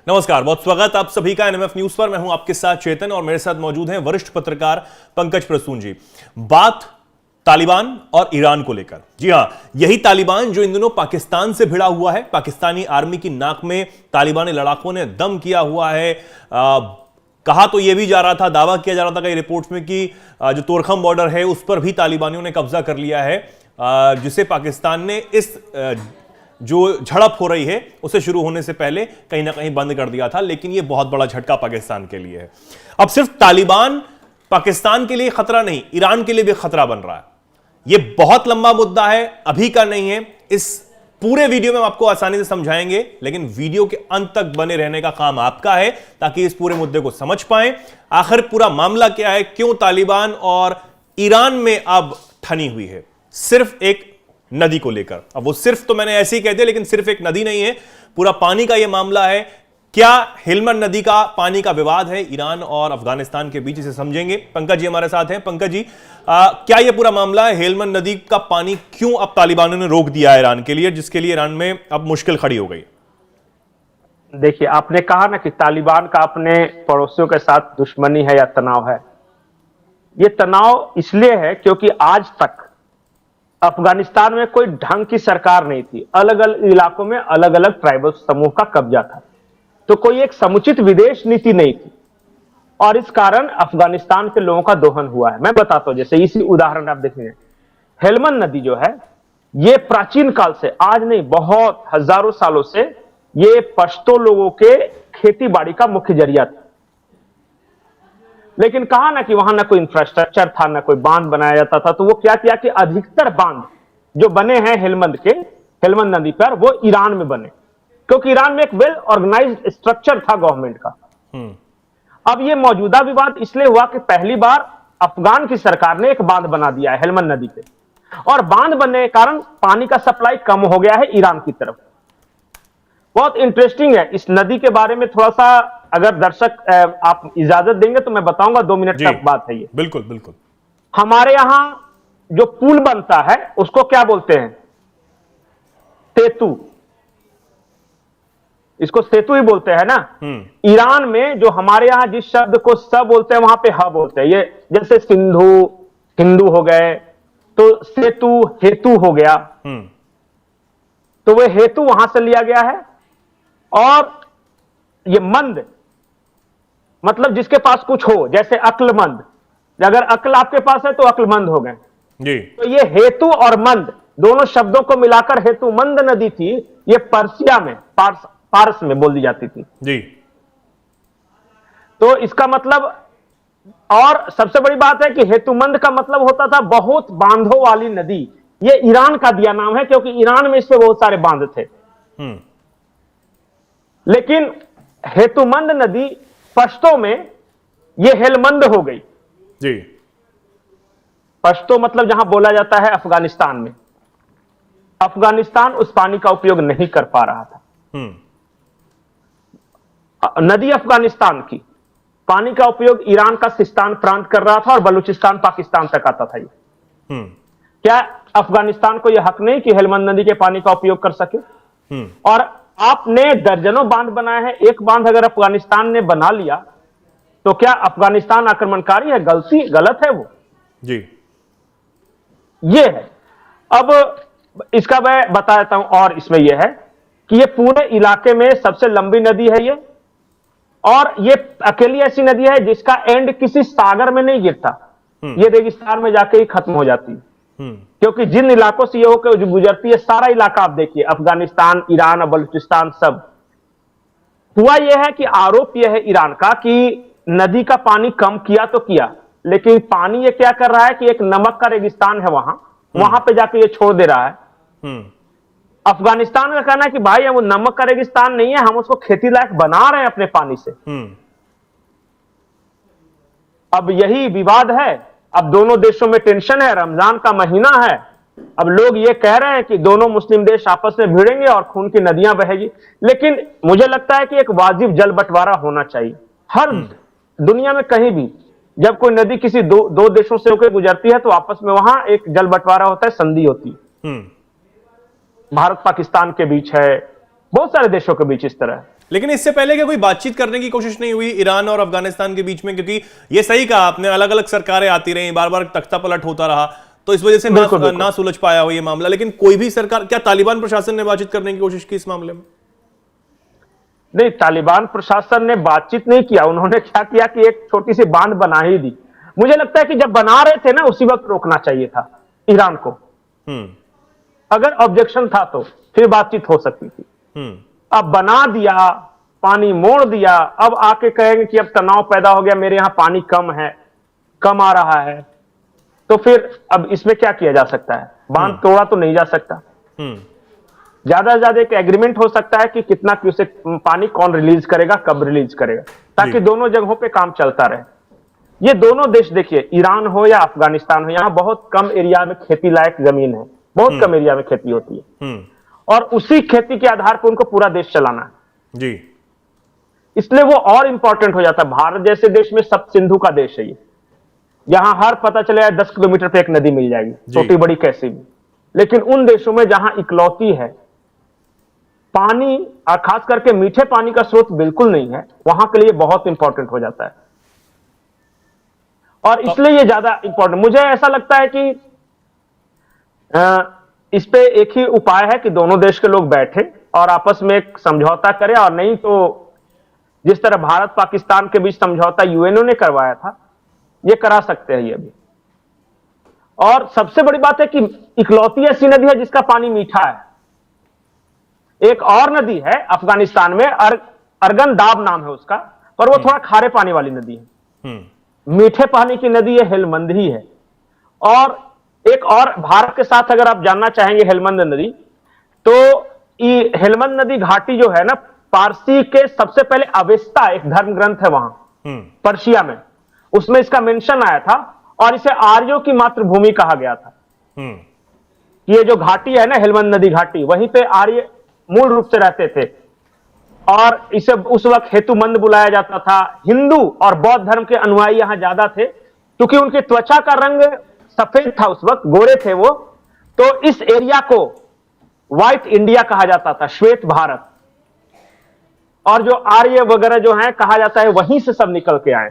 नमस्कार, बहुत स्वागत आप सभी का एनएमएफ न्यूज पर। मैं हूं आपके साथ चेतन और मेरे साथ मौजूद हैं वरिष्ठ पत्रकार पंकज प्रसून जी। बात तालिबान और ईरान को लेकर। जी हां, यही तालिबान जो इन दिनों पाकिस्तान से भिड़ा हुआ है। पाकिस्तानी आर्मी की नाक में तालिबानी लड़ाकों ने दम किया हुआ है। कहा तो यह भी जा रहा था, दावा किया जा रहा था कई रिपोर्ट्स में कि जो तोरखम बॉर्डर है उस पर भी तालिबानियों ने कब्जा कर लिया है, जिसे पाकिस्तान ने इस जो झड़प हो रही है उसे शुरू होने से पहले कहीं ना कहीं बंद कर दिया था। लेकिन यह बहुत बड़ा झटका पाकिस्तान के लिए है। अब सिर्फ तालिबान पाकिस्तान के लिए खतरा नहीं, ईरान के लिए भी खतरा बन रहा है। यह बहुत लंबा मुद्दा है, अभी का नहीं है। इस पूरे वीडियो में हम आपको आसानी से समझाएंगे, लेकिन वीडियो के अंत तक बने रहने का काम आपका है ताकि इस पूरे मुद्दे को समझ पाएं। आखिर पूरा मामला क्या है, क्यों तालिबान और ईरान में अब ठनी हुई है सिर्फ एक नदी को लेकर। अब वो सिर्फ तो मैंने ऐसे ही कह दिया, लेकिन सिर्फ एक नदी नहीं है, पूरा पानी का ये मामला है। क्या हेलमंद नदी का पानी का विवाद है ईरान और अफगानिस्तान के बीच, इसे समझेंगे। पंकज जी हमारे साथ हैं। पंकज जी, क्या ये पूरा मामला है, हेलमंद नदी का पानी क्यों अब तालिबानों ने रोक दिया है ईरान के लिए, जिसके लिए ईरान में अब मुश्किल खड़ी हो गई? देखिए, आपने कहा ना कि तालिबान का अपने पड़ोसियों के साथ दुश्मनी है या तनाव है। ये तनाव इसलिए है क्योंकि आज तक अफगानिस्तान में कोई ढंग की सरकार नहीं थी। अलग अलग इलाकों में अलग अलग ट्राइबल समूह का कब्जा था, तो कोई एक समुचित विदेश नीति नहीं थी, और इस कारण अफगानिस्तान के लोगों का दोहन हुआ है। मैं बताता हूं, जैसे इसी उदाहरण आप देखेंगे, हेलमंद नदी जो है, ये प्राचीन काल से, आज नहीं, बहुत हजारों सालों से ये पश्तो लोगों के खेती बाड़ी का मुख्य जरिया था। लेकिन कहा ना कि वहां ना कोई इंफ्रास्ट्रक्चर था, ना कोई बांध बनाया जाता था, तो वो क्या किया कि अधिकतर बांध जो बने हैं हेलमंद नदी पर, वो ईरान में बने, क्योंकि ईरान में एक वेल ऑर्गेनाइज्ड स्ट्रक्चर था गवर्नमेंट का। अब ये मौजूदा विवाद इसलिए हुआ कि पहली बार अफगान की सरकार ने एक बांध बना दिया है हेलमंद नदी पे, और बांध बनने के कारण पानी का सप्लाई कम हो गया है ईरान की तरफ। बहुत इंटरेस्टिंग है। इस नदी के बारे में थोड़ा सा, अगर दर्शक आप इजाजत देंगे तो मैं बताऊंगा, 2 मिनट तक बात है ये। बिल्कुल बिल्कुल। हमारे यहां जो पुल बनता है उसको क्या बोलते हैं? सेतु। इसको सेतु ही बोलते हैं ना। ईरान में जो हमारे यहां जिस शब्द को स बोलते हैं, वहां पे ह बोलते हैं। ये जैसे सिंधु, हिंदू हो गए, तो सेतु हेतु हो गया, तो वह हेतु वहां से लिया गया है। और ये मंद मतलब जिसके पास कुछ हो, जैसे अक्लमंद, अगर अक्ल आपके पास है तो अक्लमंद हो गए जी। तो ये हेतु और मंद दोनों शब्दों को मिलाकर हेतुमंद नदी थी। ये पर्सिया में, पारस में बोल दी जाती थी जी। तो इसका मतलब, और सबसे बड़ी बात है कि हेतुमंद का मतलब होता था बहुत बांधों वाली नदी। ये ईरान का दिया नाम है, क्योंकि ईरान में इसमें बहुत सारे बांध थे। लेकिन हेतुमंद नदी पश्तो में ये हेलमंद हो गई जी। पश्तो मतलब जहां बोला जाता है अफगानिस्तान में। अफगानिस्तान उस पानी का उपयोग नहीं कर पा रहा था। नदी अफगानिस्तान की, पानी का उपयोग ईरान का सिस्तान प्रांत कर रहा था, और बलूचिस्तान पाकिस्तान तक आता था ये। क्या अफगानिस्तान को यह हक नहीं कि हेलमंद नदी के पानी का उपयोग कर सके? और आपने दर्जनों बांध बनाए हैं, एक बांध अगर अफगानिस्तान ने बना लिया तो क्या अफगानिस्तान आक्रमणकारी है? गलत है वो जी। ये है। अब इसका मैं बता देता हूं, और इसमें यह है कि ये पूरे इलाके में सबसे लंबी नदी है ये, और ये अकेली ऐसी नदी है जिसका एंड किसी सागर में नहीं गिरता। ये रेगिस्तान में जाके ही खत्म हो जाती है। क्योंकि जिन इलाकों से ये होकर जो गुजरती है, सारा इलाका आप देखिए, अफगानिस्तान, ईरान और बलूचिस्तान सब। हुआ यह है कि आरोप यह है ईरान का कि नदी का पानी कम किया तो किया, लेकिन पानी ये क्या कर रहा है कि एक नमक का रेगिस्तान है वहां पे जाके ये छोड़ दे रहा है। अफगानिस्तान का कहना है कि भाई वो नमक का रेगिस्तान नहीं है, हम उसको खेती लायक बना रहे हैं अपने पानी से। अब यही विवाद है। अब दोनों देशों में टेंशन है, रमजान का महीना है। अब लोग ये कह रहे हैं कि दोनों मुस्लिम देश आपस में भिड़ेंगे और खून की नदियां बहेगी। लेकिन मुझे लगता है कि एक वाजिब जल बंटवारा होना चाहिए। हर दुनिया में कहीं भी जब कोई नदी किसी दो देशों से होकर गुजरती है तो आपस में वहां एक जल बंटवारा होता है, संधि होती है। भारत पाकिस्तान के बीच है, बहुत सारे देशों के बीच इस तरह है। लेकिन इससे पहले क्या कोई बातचीत करने की कोशिश नहीं हुई ईरान और अफगानिस्तान के बीच में? क्योंकि ये सही कहा आपने, अलग अलग सरकारें आती रही, बार बार तख्ता पलट होता रहा, तो इस वजह से ना सुलझ पाया हो ये मामला। लेकिन कोई भी सरकार, क्या तालिबान प्रशासन ने बातचीत करने की कोशिश की इस मामले में? नहीं, तालिबान प्रशासन ने बातचीत नहीं किया। उन्होंने क्या किया कि एक छोटी सी बांध बना ही दी। मुझे लगता है कि जब बना रहे थे ना, उसी वक्त रोकना चाहिए था ईरान को। अगर ऑब्जेक्शन था तो फिर बातचीत हो सकती थी। अब बना दिया, पानी मोड़ दिया, अब आके कहेंगे कि अब तनाव पैदा हो गया, मेरे यहां पानी कम है, कम आ रहा है, तो फिर अब इसमें क्या किया जा सकता है? बांध तोड़ा तो नहीं जा सकता। ज्यादा से ज्यादा एक एग्रीमेंट हो सकता है कि कितना क्यूसेक पानी कौन रिलीज करेगा, कब रिलीज करेगा, ताकि दोनों जगहों पे काम चलता रहे। ये दोनों देश देखिए, ईरान हो या अफगानिस्तान हो, यहां बहुत कम एरिया में खेती लायक जमीन है, बहुत कम एरिया में खेती होती है, और उसी खेती के आधार पर उनको पूरा देश चलाना है जी। इसलिए वो और इंपॉर्टेंट हो जाता है। भारत जैसे देश में सब सिंधु का देश है ये, यहां हर पता चले 10 किलोमीटर पे एक नदी मिल जाएगी, छोटी बड़ी कैसी भी। लेकिन उन देशों में जहां इकलौती है पानी, और खास करके मीठे पानी का स्रोत बिल्कुल नहीं है, वहां के लिए बहुत इंपॉर्टेंट हो जाता है। और इसलिए ये ज्यादा इंपॉर्टेंट मुझे ऐसा लगता है कि इस पे एक ही उपाय है कि दोनों देश के लोग बैठे और आपस में एक समझौता करें, और नहीं तो जिस तरह भारत पाकिस्तान के बीच समझौता यूएनओ ने करवाया था, ये करा सकते हैं ये भी। और सबसे बड़ी बात है कि इकलौती ऐसी नदी है जिसका पानी मीठा है। एक और नदी है अफगानिस्तान में, अर्गन दाब नाम है उसका, पर वो थोड़ा खारे पानी वाली नदी है। मीठे पानी की नदी है हेलमंद ही है। और एक और भारत के साथ अगर आप जानना चाहेंगे हेलमंद नदी, तो ये हेलमंद नदी घाटी जो है ना, पारसी के सबसे पहले अवेस्ता एक धर्म ग्रंथ है वहां पर्शिया में, उसमें इसका मेंशन आया था, और इसे आर्यों की मातृभूमि कहा गया था। ये जो घाटी है ना, हेलमंद नदी घाटी, वहीं पे आर्य मूल रूप से रहते थे, और इसे उस वक्त हेतुमंद बुलाया जाता था। हिंदू और बौद्ध धर्म के अनुयायी यहां ज्यादा थे, क्योंकि उनकी त्वचा का रंग सफेद था, उस वक्त गोरे थे वो, तो इस एरिया को व्हाइट इंडिया कहा जाता था, श्वेत भारत। और जो आर्य वगैरह जो हैं, कहा जाता है वहीं से सब निकल के आए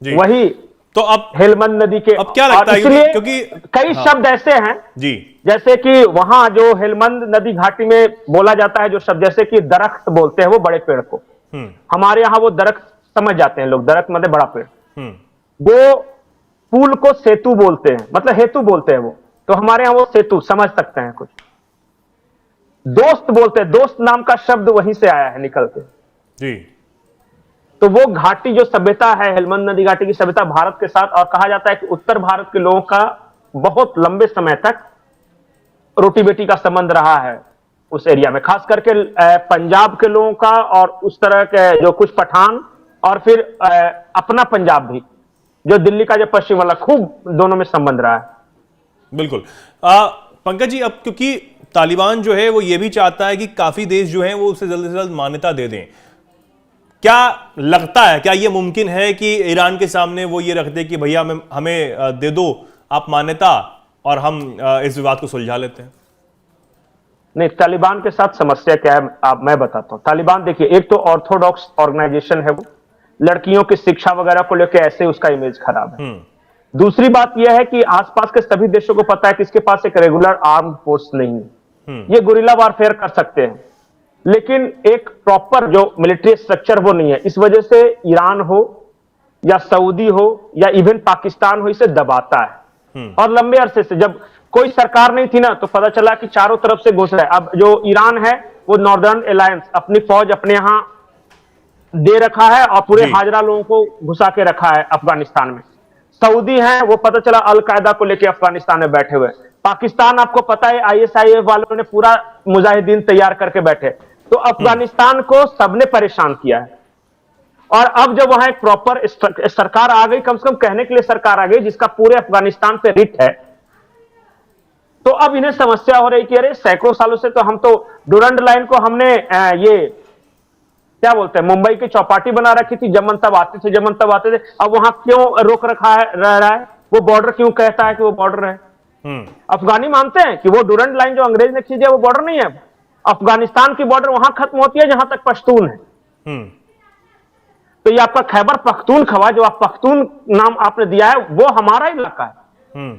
जी। वही तो अब हेलमंद नदी के, अब क्या लगता है, इसलिए क्योंकि कई शब्द ऐसे हैं जी, जैसे कि वहां जो हेलमंद नदी घाटी में बोला जाता है जो शब्द, जैसे कि दरख्त बोलते हैं वो बड़े पेड़ को, हमारे यहां वो दरख्त समझ जाते हैं लोग, दरख्त मतलब बड़ा पेड़। वो पुल को सेतु बोलते हैं, मतलब हेतु बोलते हैं वो, तो हमारे यहां वो सेतु समझ सकते हैं कुछ। दोस्त बोलते हैं, दोस्त नाम का शब्द वहीं से आया है निकल के जी। तो वो घाटी जो सभ्यता है, हेलमंद नदी घाटी की सभ्यता भारत के साथ, और कहा जाता है कि उत्तर भारत के लोगों का बहुत लंबे समय तक रोटी बेटी का संबंध रहा है उस एरिया में, खास करके पंजाब के लोगों का, और उस तरह के जो कुछ पठान, और फिर अपना पंजाब भी, जो दिल्ली का जो पश्चिम वाला, खूब दोनों में संबंध रहा है। बिल्कुल। पंकज जी, अब क्योंकि तालिबान जो है वो ये भी चाहता है कि काफी देश जो हैं वो उसे जल्द से जल्द मान्यता दे दें, क्या लगता है, क्या ये मुमकिन है कि ईरान के सामने वो ये रख दे कि भैया हमें दे दो आप मान्यता, और हम इस विवाद को सुलझा लेते हैं? नहीं, तालिबान के साथ समस्या क्या है मैं बताता हूं। तालिबान देखिए, एक तो ऑर्थोडॉक्स ऑर्गेनाइजेशन है वो, लड़कियों की शिक्षा वगैरह को लेकर ऐसे उसका इमेज खराब है। दूसरी बात यह है कि आसपास के सभी देशों को पता है कि इसके पास एक रेगुलर आर्म फोर्स नहीं है, ये गुरिल्ला वारफेयर कर सकते हैं, लेकिन एक प्रॉपर जो मिलिट्री स्ट्रक्चर वो नहीं है। इस वजह से ईरान हो या सऊदी हो या इवन पाकिस्तान हो, इसे दबाता है। और लंबे अरसे से जब कोई सरकार नहीं थी ना, तो पता चला कि चारों तरफ से घुस रहा है। अब जो ईरान है वो नॉर्दर्न अलायंस अपनी फौज अपने यहां दे रखा है, और पूरे हाजरा लोगों को घुसा के रखा है अफगानिस्तान में। सऊदी है, वो पता चला अल कायदा को लेकर अफगानिस्तान में बैठे हुए। पाकिस्तान आपको पता है ISIS वालों ने पूरा मुजाहिदीन तैयार करके बैठे, तो अफगानिस्तान को सबने परेशान किया है। और अब जब वहां एक प्रॉपर सरकार आ गई, कम से कम कहने के लिए सरकार आ गई जिसका पूरे अफगानिस्तान पे रिट है, तो अब इन्हें समस्या हो रही कि अरे सैकड़ों सालों से तो हम तो डुरंड लाइन को हमने ये क्या बोलते हैं, मुंबई की चौपाटी बना रखी थी, जमन तब आते थे, जमन तब आते थे, अब वहां क्यों रोक रखा है, रह रहा है वो बॉर्डर, क्यों कहता है कि वो बॉर्डर है? अफगानी मानते हैं कि वो डुरंड लाइन जो अंग्रेज ने खींची है वो बॉर्डर नहीं है। अफगानिस्तान की बॉर्डर वहां खत्म होती है जहां तक पश्तून है। तो ये आपका खैबर पख्तूनख्वा, जो आप पख्तून नाम आपने दिया है, वो हमारा इलाका है।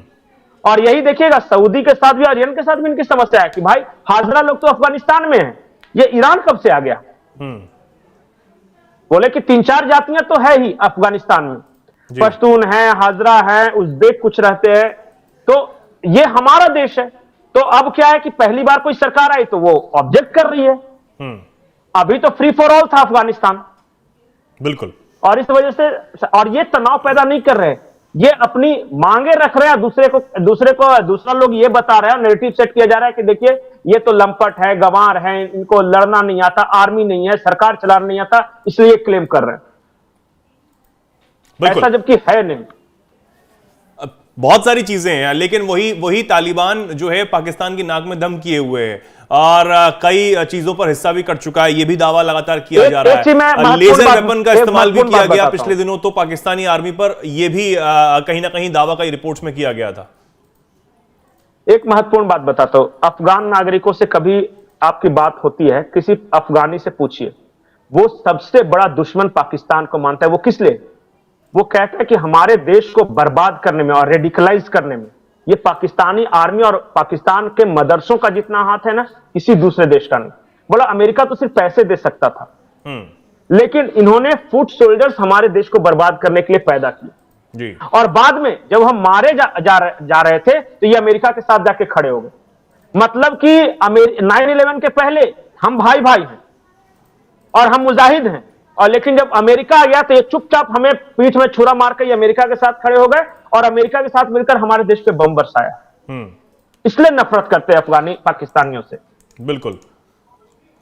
और यही देखिएगा, सऊदी के साथ भी और ईरान के साथ भी इनकी समस्या है कि भाई हाजरा लोग तो अफगानिस्तान में है, ये ईरान कब से आ गया? बोले कि 3-4 जातियां तो है ही अफगानिस्तान में, पश्तून है, हाजरा है, उज़्बेक कुछ रहते हैं, तो ये हमारा देश है। तो अब क्या है कि पहली बार कोई सरकार आई तो वो ऑब्जेक्ट कर रही है। अभी तो फ्री फॉर ऑल था अफगानिस्तान, बिल्कुल। और इस वजह से, और ये तनाव पैदा नहीं कर रहे, ये अपनी मांगे रख रहे हैं, दूसरा लोग ये बता रहे हैं, नैरेटिव सेट किया जा रहा है कि देखिए ये तो लंपट है, गंवार है, इनको लड़ना नहीं आता, आर्मी नहीं है, सरकार चलाना नहीं आता, इसलिए क्लेम कर रहे हैं, ऐसा जबकि है नहीं। बहुत सारी चीजें हैं, लेकिन वही तालिबान जो है पाकिस्तान की नाक में दम किए हुए है और कई चीजों पर हिस्सा भी कर चुका है, ये भी दावा लगातार किया जा रहा है। लेजर वेपन का इस्तेमाल भी किया गया पिछले दिनों तो पाकिस्तानी आर्मी पर, यह भी कहीं ना कहीं दावा कई रिपोर्ट्स में किया गया था। एक महत्वपूर्ण बात बताता हूं, अफगान नागरिकों से कभी आपकी बात होती है, किसी अफगानी से पूछिए, वो सबसे बड़ा दुश्मन पाकिस्तान को मानता है। वो किस लिए? वो कहता है कि हमारे देश को बर्बाद करने में और रेडिकलाइज करने में ये पाकिस्तानी आर्मी और पाकिस्तान के मदरसों का जितना हाथ है ना, किसी दूसरे देश का नहीं। बोला अमेरिका तो सिर्फ पैसे दे सकता था, लेकिन इन्होंने फुट सोल्जर्स हमारे देश को बर्बाद करने के लिए पैदा किए जी। और बाद में जब हम मारे जा रहे थे तो ये अमेरिका के साथ जाके खड़े हो गए। मतलब कि 9/11 के पहले हम भाई भाई हैं और हम मुजाहिद हैं, और लेकिन जब अमेरिका आ गया तो ये चुपचाप हमें पीठ में छुरा मार के अमेरिका के साथ खड़े हो गए और अमेरिका के साथ मिलकर हमारे देश पे बम बरसाया। इसलिए नफरत करते हैं अफगानी पाकिस्तानियों से। बिल्कुल,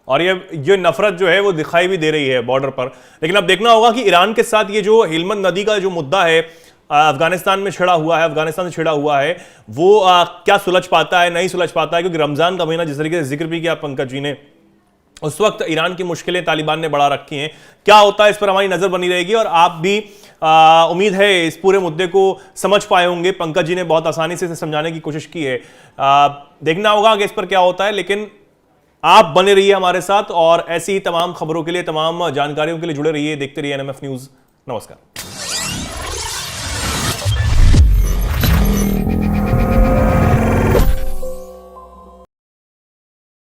और ये नफरत जो है वो दिखाई भी दे रही है बॉर्डर पर। लेकिन अब देखना होगा कि ईरान के साथ ये जो हेलमंद नदी का जो मुद्दा है अफगानिस्तान में छिड़ा हुआ है, अफगानिस्तान से छिड़ा हुआ है, वो क्या सुलझ पाता है, नहीं सुलझ पाता है, क्योंकि रमजान का महीना जिस तरीके से जिक्र भी किया पंकज जी ने, उस वक्त ईरान की मुश्किलें तालिबान ने बढ़ा रखी हैं। क्या होता है इस पर हमारी नजर बनी रहेगी, और आप भी उम्मीद है इस पूरे मुद्दे को समझ पाए होंगे। पंकज जी ने बहुत आसानी से इसे समझाने की कोशिश की है। देखना होगा कि इस पर क्या होता है, लेकिन आप बने रहिए हमारे साथ और ऐसी ही तमाम खबरों के लिए, तमाम जानकारियों के लिए जुड़े रहिए, देखते रहिए NMF न्यूज़। नमस्कार।